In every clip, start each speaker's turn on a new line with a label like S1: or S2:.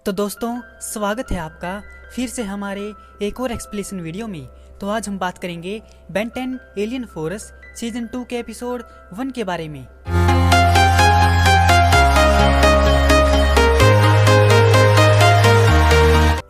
S1: तो दोस्तों, स्वागत है आपका फिर से हमारे एक और एक्सप्लेनेशन वीडियो में। तो आज हम बात करेंगे बेन 10 एलियन फोर्स सीजन 2 के एपिसोड 1 के बारे में।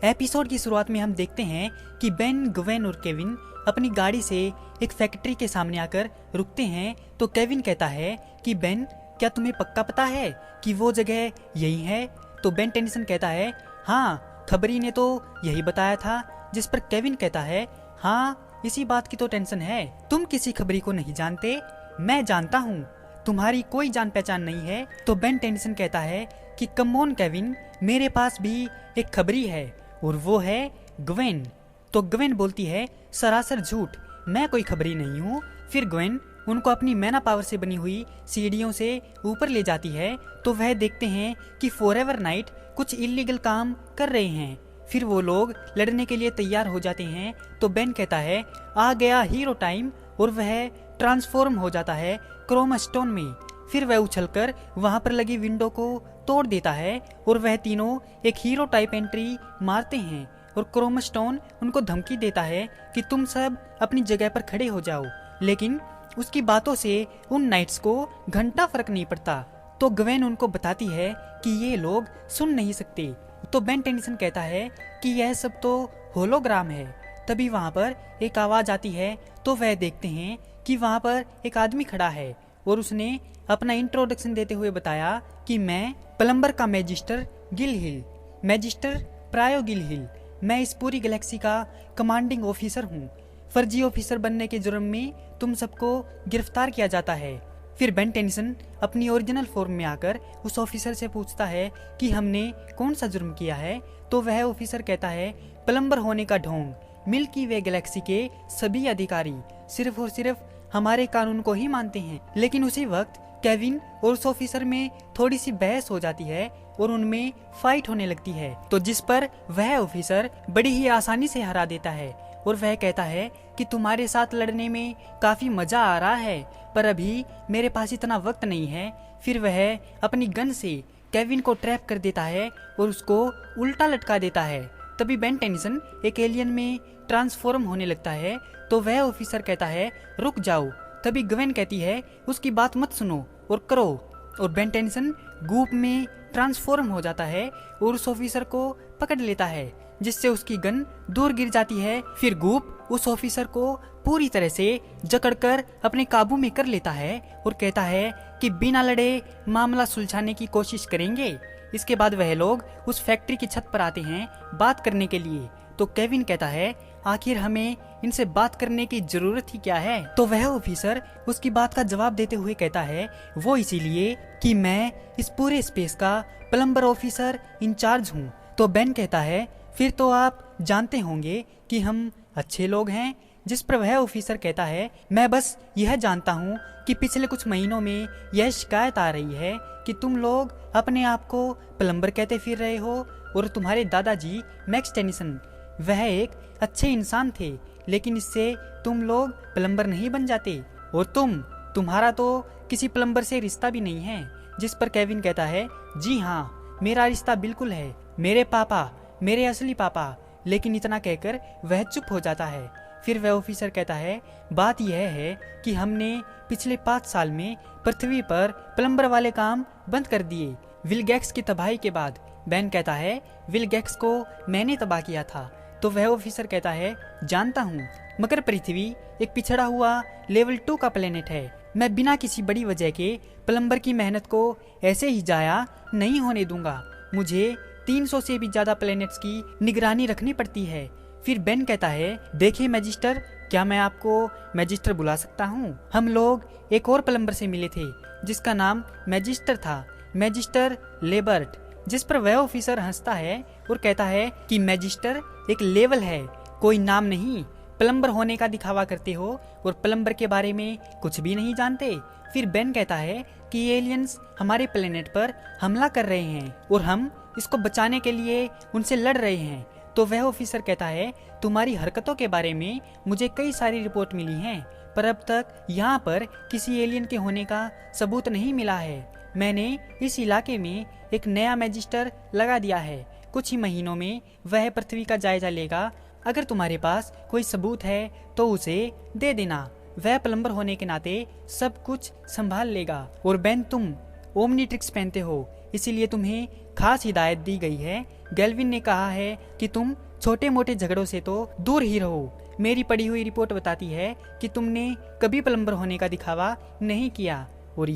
S1: एपिसोड की शुरुआत में हम देखते हैं कि बेन, ग्वेन और केविन अपनी गाड़ी से एक फैक्ट्री के सामने आकर रुकते हैं। तो केविन कहता है कि बेन, क्या तुम्हें पक्का पता है कि वो जगह यही है? तो बेन टेनिसन कहता है, हाँ, खबरी ने तो यही बताया था। जिस पर केविन कहता है, हाँ, इसी बात की तो टेंशन है। तुम किसी खबरी को नहीं जानते, मैं जानता हूँ। तुम्हारी कोई जान पहचान नहीं है। तो बेन टेनिसन कहता है कि कम ऑन केविन, मेरे पास भी एक खबरी है और वो है ग्वेन। तो ग्वेन बोलती है, सरासर झूठ, मैं कोई खबरी नहीं हूँ। फिर ग्वेन उनको अपनी मैना पावर से बनी हुई सीढ़ियों से ऊपर ले जाती है। तो वह देखते हैं कि फॉरएवर नाइट कुछ इलीगल काम कर रहे हैं। फिर वो लोग लड़ने के लिए तैयार हो जाते हैं। तो बेन कहता है, आ गया हीरो टाइम, और वह ट्रांसफॉर्म हो जाता है क्रोमा स्टोन में। फिर वह उछलकर वहां पर लगी विंडो को तोड़ देता है और वह तीनों एक हीरो टाइप एंट्री मारते हैं। और क्रोमा स्टोन उनको धमकी देता है कि तुम सब अपनी जगह पर खड़े हो जाओ, लेकिन उसकी बातों से उन नाइट्स को घंटा फर्क नहीं पड़ता। तो ग्वेन उनको बताती है कि ये लोग सुन नहीं सकते। तो बेन टेनिसन कहता है कि यह सब तो होलोग्राम है। तभी वहां पर एक आवाज आती है। तो वह देखते हैं कि वहां पर एक आदमी खड़ा है और उसने अपना इंट्रोडक्शन देते हुए बताया कि मैं प्लम्बर का मैजिस्टर गिल हिल, मैजिस्टर प्रायो गिल हिल, मैं इस पूरी गैलेक्सी का कमांडिंग ऑफिसर हूँ। फर्जी ऑफिसर बनने के जुर्म में तुम सबको गिरफ्तार किया जाता है। फिर बेन टेनिसन अपनी ओरिजिनल फॉर्म में आकर उस ऑफिसर से पूछता है कि हमने कौन सा जुर्म किया है। तो वह ऑफिसर कहता है, प्लम्बर होने का ढोंग। मिल्की वे गैलेक्सी के सभी अधिकारी सिर्फ और सिर्फ हमारे कानून को ही मानते हैं। लेकिन उसी वक्त केविन और उस ऑफिसर में थोड़ी सी बहस हो जाती है और उनमें फाइट होने लगती है। तो जिस पर वह ऑफिसर बड़ी ही आसानी से हरा देता है और वह कहता है कि तुम्हारे साथ लड़ने में काफी मजा आ रहा है, पर अभी मेरे पास इतना वक्त नहीं है। फिर वह अपनी गन से केविन को ट्रैप कर देता है और उसको उल्टा लटका देता है। तभी बेन टेनिसन एक एलियन में ट्रांसफॉर्म होने लगता है। तो वह ऑफिसर कहता है, रुक जाओ। तभी ग्वेन कहती है, उसकी बात मत सुनो और करो। और बेन टेनिसन गूप में ट्रांसफॉर्म हो जाता है और उस ऑफिसर को पकड़ लेता है, जिससे उसकी गन दूर गिर जाती है। फिर गूप उस ऑफिसर को पूरी तरह से जकड़कर अपने काबू में कर लेता है और कहता है कि बिना लड़े मामला सुलझाने की कोशिश करेंगे। इसके बाद वह लोग उस फैक्ट्री की छत पर आते हैं बात करने के लिए। तो केविन कहता है, आखिर हमें इनसे बात करने की जरूरत ही क्या है? तो वह ऑफिसर उसकी बात का जवाब देते हुए कहता है, वो इसीलिए कि मैं इस पूरे स्पेस का प्लम्बर ऑफिसर इंचार्ज हूँ। तो बेन कहता है, फिर तो आप जानते होंगे कि हम अच्छे लोग हैं। जिस पर वह ऑफिसर कहता है, मैं बस यह जानता हूँ कि पिछले कुछ महीनों में यह शिकायत आ रही है कि तुम लोग अपने आप को प्लम्बर कहते फिर रहे हो और तुम्हारे दादाजी मैक्स टेनिसन वह एक अच्छे इंसान थे, लेकिन इससे तुम लोग प्लम्बर नहीं बन जाते और तुम्हारा तो किसी प्लम्बर से रिश्ता भी नहीं है। जिस पर केविन कहता है, जी हाँ, मेरा रिश्ता बिल्कुल है, मेरे पापा, मेरे असली पापा। लेकिन इतना कहकर वह चुप हो जाता है। फिर वह ऑफिसर कहता है, बात यह है कि हमने पिछले 5 साल में पृथ्वी पर प्लम्बर वाले काम बंद कर दिए विलगैक्स की तबाही के बाद। बेन कहता है, विलगैक्स को मैंने तबाह किया था। तो वह ऑफिसर कहता है, जानता हूँ, मगर पृथ्वी एक पिछड़ा हुआ लेवल 2 का प्लेनेट है। मैं बिना किसी बड़ी वजह के प्लम्बर की मेहनत को ऐसे ही जाया नहीं होने दूंगा। मुझे 300 से भी ज्यादा प्लेनेट्स की निगरानी रखनी पड़ती है। फिर बेन कहता है, देखिए मैजिस्टर, क्या मैं आपको मैजिस्टर बुला सकता हूँ? हम लोग एक और प्लम्बर से मिले थे जिसका नाम मैजिस्टर था, मैजिस्टर लेबर्ट। जिस पर वह ऑफिसर हंसता है और कहता है कि मैजिस्टर एक लेवल है, कोई नाम नहीं। प्लम्बर होने का दिखावा करते हो और प्लम्बर के बारे में कुछ भी नहीं जानते। फिर बेन कहता है कि एलियंस हमारे प्लेनेट पर हमला कर रहे हैं और हम इसको बचाने के लिए उनसे लड़ रहे हैं। तो वह ऑफिसर कहता है, तुम्हारी हरकतों के बारे में मुझे कई सारी रिपोर्ट मिली हैं, पर अब तक यहाँ पर किसी एलियन के होने का सबूत नहीं मिला है। मैंने इस इलाके में एक नया मैजिस्टर लगा दिया है कुछ ही महीनों में वह पृथ्वी का जायजा लेगा। अगर तुम्हारे पास कोई सबूत है तो उसे दे देना। वह प्लम्बर होने के नाते सब कुछ संभाल लेगा। और बेन, तुम ओमनीट्रिक्स पहनते हो, इसीलिए तुम्हें खास हिदायत दी गई है। गेल्विन ने कहा है कि तुम छोटे मोटे झगड़ों से तो दूर ही रहो। मेरी पढ़ी हुई रिपोर्ट बताती है कि तुमने कभी प्लम्बर होने का दिखावा नहीं किया, और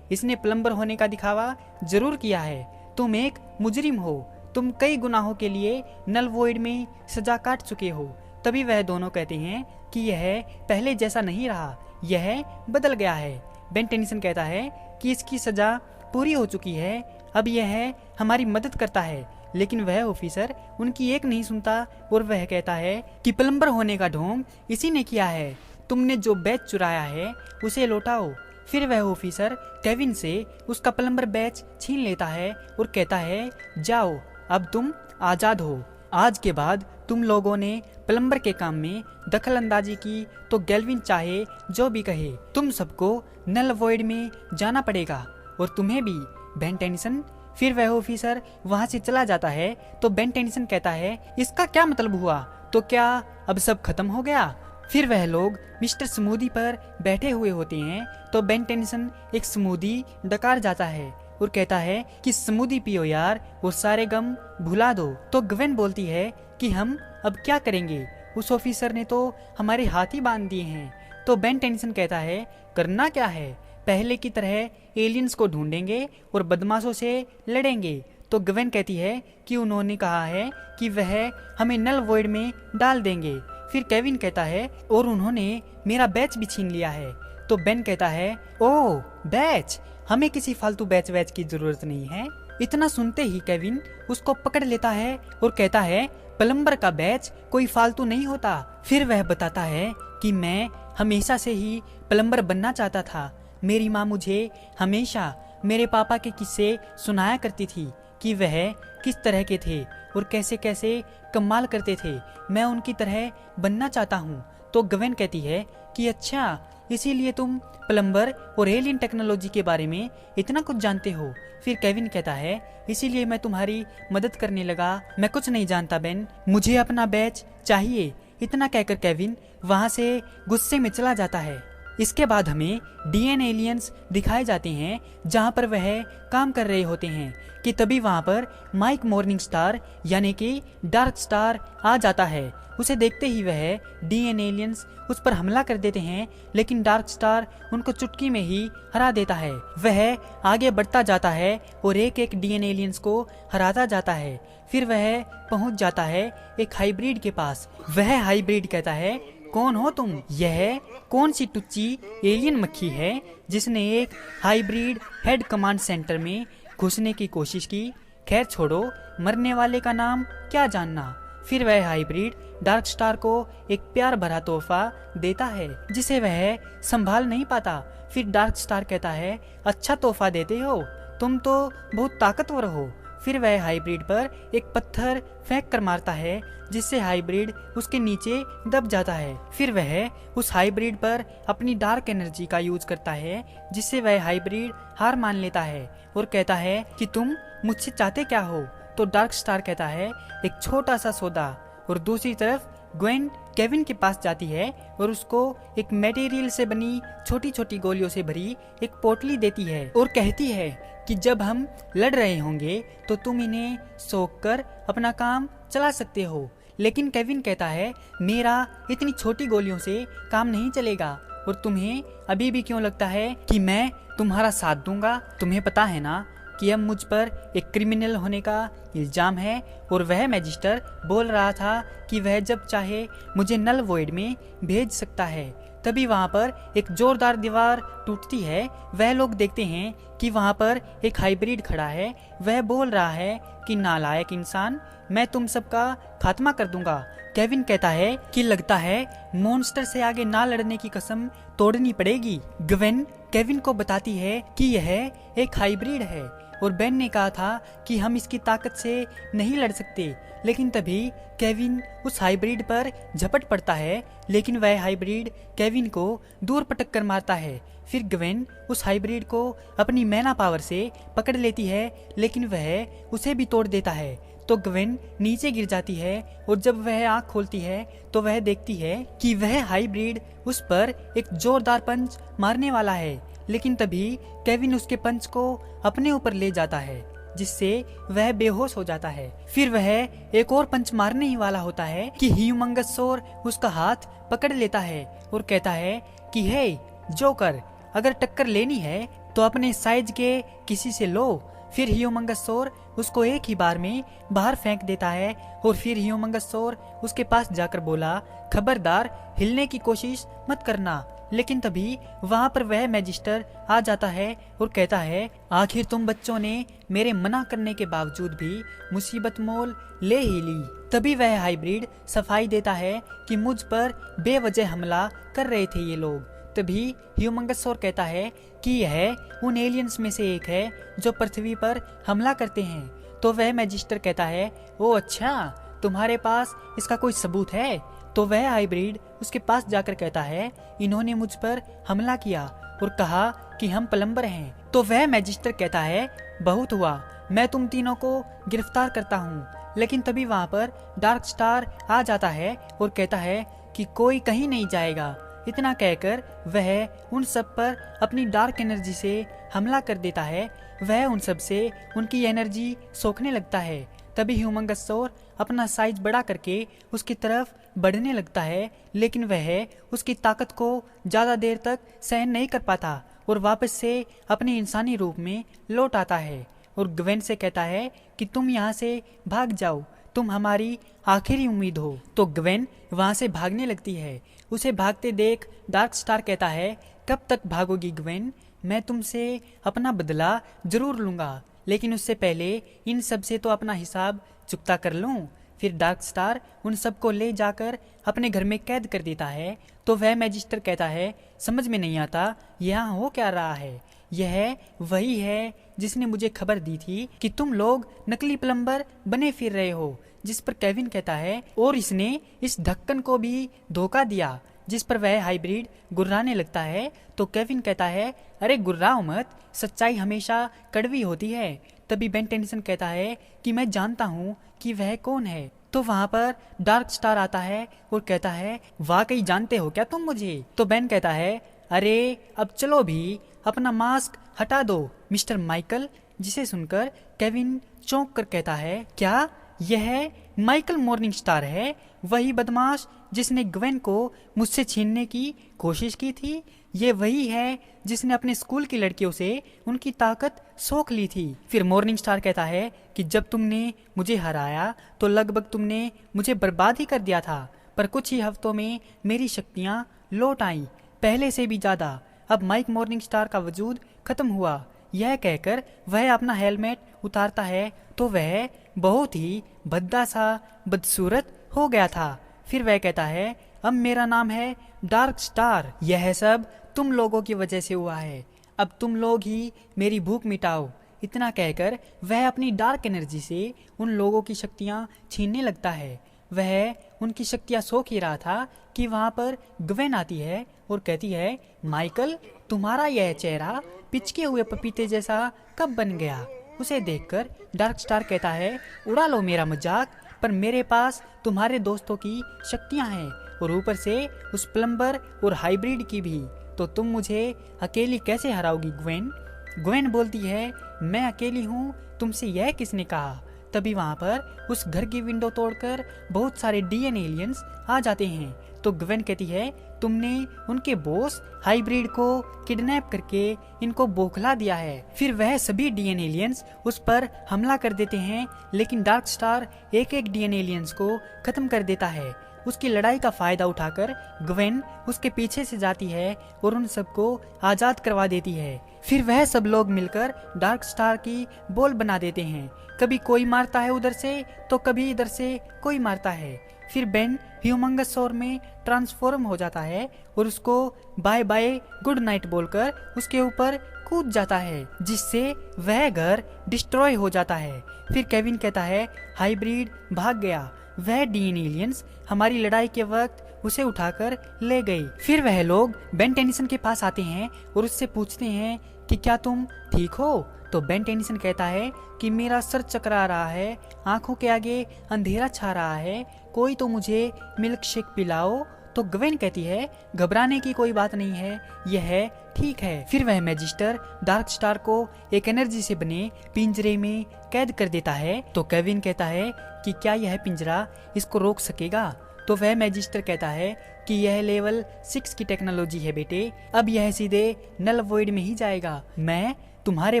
S1: इसने प्लम्बर होने का दिखावा जरूर किया है। तुम एक मुजरिम हो। तुम कई गुनाहों के लिए नल वॉइड में सजा काट चुके हो। तभी वह दोनों कहते हैं कि यह पहले जैसा नहीं रहा, यह बदल गया है। बेन टेनिसन कहता है कि इसकी सजा पूरी हो चुकी है, अब यह हमारी मदद करता है। लेकिन वह ऑफिसर उनकी एक नहीं सुनता और वह कहता है कि प्लम्बर होने का ढोंग इसी ने किया है। तुमने जो बैच चुराया है उसे लौटाओ। फिर वह ऑफिसर केविन से उसका प्लम्बर बैच छीन लेता है और कहता है, जाओ, अब तुम आजाद हो। आज के बाद तुम लोगों ने प्लम्बर के काम में दखल अंदाजी की तो गेल्विन चाहे जो भी कहे, तुम सबको नल वॉइड में जाना पड़ेगा, और तुम्हें भी, बेन टेनिसन। फिर वह ऑफिसर वहां से चला जाता है तो बेन टेनिसन कहता है, इसका क्या मतलब हुआ? तो क्या अब सब खत्म हो गया? फिर वह लोग मिस्टर स्मूदी पर बैठे हुए होते हैं तो बेन टेनिसन एक स्मूदी डकार जाता है और कहता है कि स्मूदी पियो यार और सारे गम भुला दो। तो ग्वेन बोलती है कि हम अब क्या करेंगे, उस ऑफिसर ने तो हमारे हाथ ही बांध दिए हैं। तो बेन टेनिसन कहता है, करना क्या है, पहले की तरह एलियंस को ढूंढेंगे और बदमाशों से लड़ेंगे। तो ग्वेन कहती है कि उन्होंने कहा है कि वह हमें नल वॉइड में डाल देंगे। फिर केविन कहता है, और उन्होंने मेरा बैच भी छीन लिया है। तो बेन कहता है, ओह बैच, हमें किसी फालतू बैच की जरूरत नहीं है। इतना सुनते ही केविन उसको पकड़ लेता है और कहता है, प्लम्बर का बैच कोई फालतू नहीं होता। फिर वह बताता है कि मैं हमेशा से ही प्लम्बर बनना चाहता था। मेरी माँ मुझे हमेशा मेरे पापा के किस्से सुनाया करती थी कि वह किस तरह के थे और कैसे कैसे कमाल करते थे। मैं उनकी तरह बनना चाहता हूँ। तो ग्वेन कहती है कि अच्छा, इसीलिए तुम प्लम्बर और एलियन टेक्नोलॉजी के बारे में इतना कुछ जानते हो। फिर केविन कहता है, इसीलिए मैं तुम्हारी मदद करने लगा। मैं कुछ नहीं जानता बेन, मुझे अपना बैच चाहिए। इतना कहकर केविन वहां से गुस्से में चला जाता है। इसके बाद हमें डीएन एलियंस दिखाए जाते हैं जहां पर वह काम कर रहे होते हैं कि तभी वहां पर माइक मॉर्निंग स्टार यानी कि डार्क स्टार आ जाता है। उसे देखते ही वह डीएन एलियंस उस पर हमला कर देते हैं, लेकिन डार्क स्टार उनको चुटकी में ही हरा देता है। वह आगे बढ़ता जाता है और एक एक डीएन एलियंस को हराता जाता है। फिर वह पहुंच जाता है एक हाइब्रिड के पास। वह हाइब्रिड कहता है, कौन हो तुम? यह कौन सी टुच्ची एलियन मक्खी है जिसने एक हाइब्रिड हेड कमांड सेंटर में घुसने की कोशिश की? खैर छोड़ो, मरने वाले का नाम क्या जानना। फिर वह हाइब्रिड डार्क स्टार को एक प्यार भरा तोहफा देता है जिसे वह संभाल नहीं पाता। फिर डार्क स्टार कहता है, अच्छा तोहफा देते हो, तुम तो बहुत ताकतवर हो। फिर वह हाइब्रिड पर एक पत्थर फेंक कर मारता है जिससे हाइब्रिड उसके नीचे दब जाता है। फिर वह उस हाइब्रिड पर अपनी डार्क एनर्जी का यूज करता है जिससे वह हाइब्रिड हार मान लेता है और कहता है कि तुम मुझसे चाहते क्या हो? तो डार्क स्टार कहता है, एक छोटा सा सौदा। और दूसरी तरफ ग्वेन केविन के पास जाती है और उसको एक मटेरियल से बनी छोटी छोटी गोलियों से भरी एक पोटली देती है और कहती है कि जब हम लड़ रहे होंगे तो तुम इन्हें सोख कर अपना काम चला सकते हो। लेकिन केविन कहता है, मेरा इतनी छोटी गोलियों से काम नहीं चलेगा, और तुम्हें अभी भी क्यों लगता है कि मैं तुम्हारा साथ दूंगा? तुम्हें पता है ना कि अब मुझ पर एक क्रिमिनल होने का इल्जाम है। और वह मैजिस्टर बोल रहा था कि वह जब चाहे मुझे नल वॉइड में भेज सकता है। तभी वहां पर एक जोरदार दीवार टूटती है। वह लोग देखते हैं कि वहां पर एक हाइब्रिड खड़ा है। वह बोल रहा है कि नालायक इंसान, मैं तुम सबका खात्मा कर दूंगा। केविन कहता है कि लगता है मॉन्स्टर से आगे ना लड़ने की कसम तोड़नी पड़ेगी। ग्वेन केविन को बताती है कि यह एक हाइब्रिड है और बेन ने कहा था कि हम इसकी ताकत से नहीं लड़ सकते। लेकिन तभी केविन उस हाइब्रिड पर झपट पड़ता है, लेकिन वह हाइब्रिड केविन को दूर पटक कर मारता है। फिर ग्वेन उस हाइब्रिड को अपनी मैना पावर से पकड़ लेती है, लेकिन वह उसे भी तोड़ देता है। तो ग्वेन नीचे गिर जाती है और जब वह आंख खोलती है तो वह देखती है कि वह हाइब्रिड उस पर एक जोरदार पंच मारने वाला है। लेकिन तभी केविन उसके पंच को अपने ऊपर ले जाता है, जिससे वह बेहोश हो जाता है। फिर वह एक और पंच मारने ही वाला होता है कि ह्यूमंगसोर उसका हाथ पकड़ लेता है और कहता है कि हे जोकर, अगर टक्कर लेनी है तो अपने साइज के किसी से लो। फिर ह्यूमंगसोर उसको एक ही बार में बाहर फेंक देता है और फिर ह्यूमंगसोर उसके पास जाकर बोला, खबरदार हिलने की कोशिश मत करना। लेकिन तभी वहाँ पर वह मैजिस्टर आ जाता है और कहता है, आखिर तुम बच्चों ने मेरे मना करने के बावजूद भी मुसीबत मोल ले ही ली। तभी वह हाइब्रिड सफाई देता है कि मुझ पर बेवजह हमला कर रहे थे ये लोग। तभी ह्यूमंगसोर कहता है कि यह उन एलियंस में से एक है जो पृथ्वी पर हमला करते हैं। तो वह मैजिस्टर कहता है, ओ अच्छा, तुम्हारे पास इसका कोई सबूत है? तो वह हाइब्रिड उसके पास जाकर कहता है, इन्होंने मुझ पर हमला किया और कहा कि हम प्लम्बर हैं। तो वह मैजिस्टर कहता है, बहुत हुआ, मैं तुम तीनों को गिरफ्तार करता हूँ। लेकिन तभी वहाँ पर डार्क स्टार आ जाता है और कहता है कि कोई कहीं नहीं जाएगा। इतना कहकर वह उन सब पर अपनी डार्क एनर्जी से हमला कर देता है। वह उन सब से उनकी एनर्जी सोखने लगता है। तभी ह्यूमंगसोर अपना साइज बड़ा करके उसकी तरफ बढ़ने लगता है, लेकिन वह उसकी ताकत को ज्यादा देर तक सहन नहीं कर पाता और वापस से अपने इंसानी रूप में लौट आता है और ग्वेन से कहता है कि तुम यहाँ से भाग जाओ, तुम हमारी आखिरी उम्मीद हो। तो ग्वेन वहाँ से भागने लगती है। उसे भागते देख डार्क स्टार कहता है, कब तक भागोगी ग्वेन? मैं तुमसे अपना बदला जरूर लूंगा, लेकिन उससे पहले इन सब से तो अपना हिसाब चुकता कर लूं। फिर डार्क स्टार उन सबको ले जाकर अपने घर में कैद कर देता है। तो वह मैजिस्टर कहता है, समझ में नहीं आता यहाँ हो क्या रहा है। यह वही है जिसने मुझे खबर दी थी कि तुम लोग नकली प्लम्बर बने फिर रहे हो। जिस पर केविन कहता है, और इसने इस ढक्कन को भी धोखा दिया। जिस पर वह हाइब्रिड गुर्राने लगता है। तो केविन कहता है, अरे गुर्राओ मत, सच्चाई हमेशा कड़वी होती है। तभी बेन टेनिसन कहता है कि मैं जानता हूँ कि वह कौन है। तो वहाँ पर डार्क स्टार आता है और कहता है, वाकई जानते हो क्या तुम मुझे? तो बेन कहता है, अरे अब चलो भी अपना मास्क हटा दो मिस्टर माइकल। जिसे सुनकर केविन चौंक कर कहता है, क्या यह माइकल मॉर्निंग स्टार है? वही बदमाश जिसने ग्वेन को मुझसे छीनने की कोशिश की थी। ये वही है जिसने अपने स्कूल की लड़कियों से उनकी ताकत सोख ली थी। फिर मॉर्निंग स्टार कहता है कि जब तुमने मुझे हराया तो लगभग तुमने मुझे बर्बाद ही कर दिया था, पर कुछ ही हफ्तों में मेरी शक्तियाँ लौट आईं, पहले से भी ज्यादा। अब माइक मॉर्निंग स्टार का वजूद खत्म हुआ। यह कहकर वह अपना हेलमेट उतारता है तो वह बहुत ही भद्दा सा बदसूरत हो गया था। फिर वह कहता है, अब मेरा नाम है डार्क स्टार। यह सब तुम लोगों की वजह से हुआ है। अब तुम लोग ही मेरी भूख मिटाओ। इतना कहकर वह अपनी डार्क एनर्जी से उन लोगों की शक्तियाँ छीनने लगता है। वह उनकी शक्तियाँ सोख ही रहा था कि वहाँ पर ग्वेन आती है और कहती है, माइकल, तुम्हारा यह चेहरा पिचके हुए पपीते जैसा कब बन गया? उसे देखकर डार्क स्टार कहता है, उड़ा लो मेरा मजाक, पर मेरे पास तुम्हारे दोस्तों की शक्तियां हैं और ऊपर से उस प्लम्बर और हाइब्रिड की भी। तो तुम मुझे अकेली कैसे हराओगी ग्वेन? ग्वेन बोलती है, मैं अकेली हूँ, तुमसे यह किसने कहा? तभी वहाँ पर उस घर की विंडो तोड़कर बहुत सारे डीएन एलियंस आ जाते हैं। तो ग्वेन कहती है, तुमने उनके बॉस हाइब्रिड को किडनैप करके इनको बौखला दिया है। फिर वह सभी डीएन एलियंस उस पर हमला कर देते हैं, लेकिन डार्क स्टार एक एक डीएन एलियंस को खत्म कर देता है। उसकी लड़ाई का फायदा उठाकर ग्वेन उसके पीछे से जाती है और उन सबको आजाद करवा देती है। फिर वह सब लोग मिलकर डार्क स्टार की बॉल बना देते हैं। कभी कोई मारता है उधर से तो कभी इधर से कोई मारता है। फिर बेन ह्यूमंगसोर में ट्रांसफॉर्म हो जाता है और उसको बाय बाय गुड नाइट बोलकर उसके ऊपर कूद जाता है, जिससे वह घर डिस्ट्रॉय हो जाता है। फिर केविन कहता है, हाइब्रिड भाग गया। वह डीएन एलियंस हमारी लड़ाई के वक्त उसे उठाकर ले गए। फिर वह लोग बेन टेनिसन के पास आते हैं और उससे पूछते हैं कि क्या तुम ठीक हो? तो बेन टेनिसन कहता है कि मेरा सर चकरा रहा है, आंखों के आगे अंधेरा छा रहा है, कोई तो मुझे मिल्क शेक पिलाओ। तो ग्वेन कहती है घबराने की कोई बात नहीं है, यह ठीक है। फिर वह मैजिस्टर डार्क स्टार को एक एनर्जी से बने पिंजरे में कैद कर देता है। तो केविन कहता है कि क्या यह पिंजरा इसको रोक सकेगा? तो वह मैजिस्टर कहता है कि यह लेवल 6 की टेक्नोलॉजी है बेटे, अब यह सीधे नल वॉइड में ही जाएगा। मैं तुम्हारे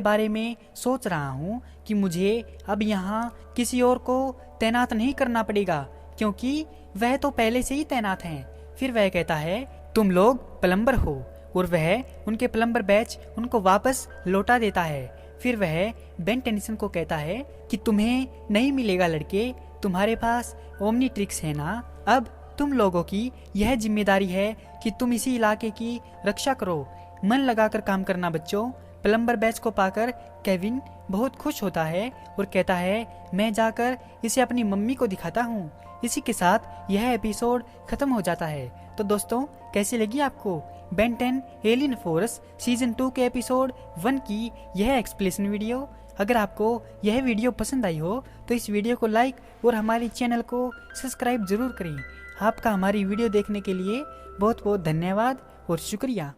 S1: बारे में सोच रहा हूँ कि मुझे अब यहाँ किसी और को तैनात नहीं करना पड़ेगा, क्योंकि वह तो पहले से ही तैनात हैं। फिर वह कहता है तुम लोग प्लम्बर हो, और वह उनके प्लम्बर बैच उनको वापस लौटा देता है। फिर वह बेन टेनिसन को कहता है कि तुम्हें नहीं मिलेगा लड़के, तुम्हारे पास ओमनीट्रिक्स है ना, अब तुम लोगों की यह जिम्मेदारी है कि तुम इसी इलाके की रक्षा करो। मन लगाकर काम करना बच्चों। प्लम्बर बैच को पाकर केविन बहुत खुश होता है और कहता है मैं जाकर इसे अपनी मम्मी को दिखाता हूँ। इसी के साथ यह एपिसोड खत्म हो जाता है। तो दोस्तों कैसी लगी आपको बेन 10 एलियन फोर्स सीजन 2 के एपिसोड 1 की यह एक्सप्लेनेशन वीडियो? अगर आपको यह वीडियो पसंद आई हो तो इस वीडियो को लाइक और हमारे चैनल को सब्सक्राइब जरूर करें। आपका हमारी वीडियो देखने के लिए बहुत बहुत धन्यवाद और शुक्रिया।